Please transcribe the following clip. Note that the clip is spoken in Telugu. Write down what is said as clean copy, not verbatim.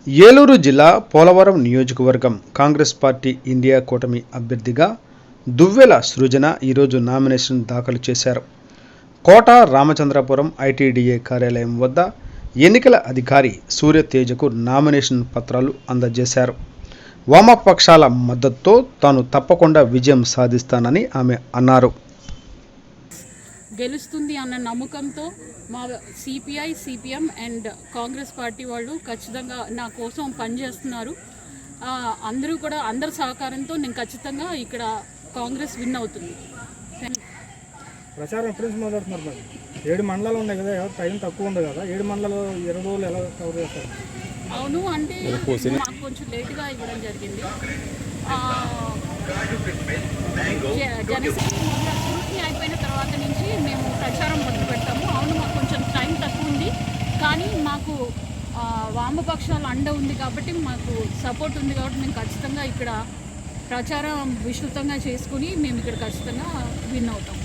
ఏలూరు జిల్లా పోలవరం నియోజకవర్గం కాంగ్రెస్ పార్టీ ఇండియా కూటమి అభ్యర్థిగా దువ్వెల సృజన ఈరోజు నామినేషన్ దాఖలు చేశారు. కోట రామచంద్రపురం ఐటీడీఏ కార్యాలయం వద్ద ఎన్నికల అధికారి సూర్యతేజకు నామినేషన్ పత్రాలు అందజేశారు. వామపక్షాల మద్దతుతో తాను తప్పకుండా విజయం సాధిస్తానని ఆమె అన్నారు. గెలుస్తుంది అన్న నమ్మకంతో మా CPI, CPM and Congress party వాళ్ళు ఖచ్చితంగా నా కోసం పనిచేస్తున్నారు. అందరూ కూడా అందరి సహకారంతో నేను ఖచ్చితంగా ఇక్కడ కాంగ్రెస్ విన్ అవుతుంది. ప్రచారం ఎప్పుడు నుంచి మొదలెడుతున్నారు? మరి 7 మండలాలు ఉన్నాయి కదా, టైం తక్కువ ఉంది కదా, 7 మండలాలు 20 రోజులు ఎలా కవర్ చేస్తారు? అవును, అంటే మాకు కొంచెం లేటుగా ఇవ్వడం జరిగింది. జనసేన అయిపోయిన తర్వాత నుంచి మేము ప్రచారం మొదలు పెడతాము. అవును, మాకు కొంచెం టైం తక్కువ ఉంది, కానీ మాకు వామపక్షాలు అండ ఉంది కాబట్టి, మాకు సపోర్ట్ ఉంది కాబట్టి మేము ఖచ్చితంగా ఇక్కడ ప్రచారం విస్తృతంగా చేసుకుని మేము ఇక్కడ ఖచ్చితంగా విన్ అవుతాం.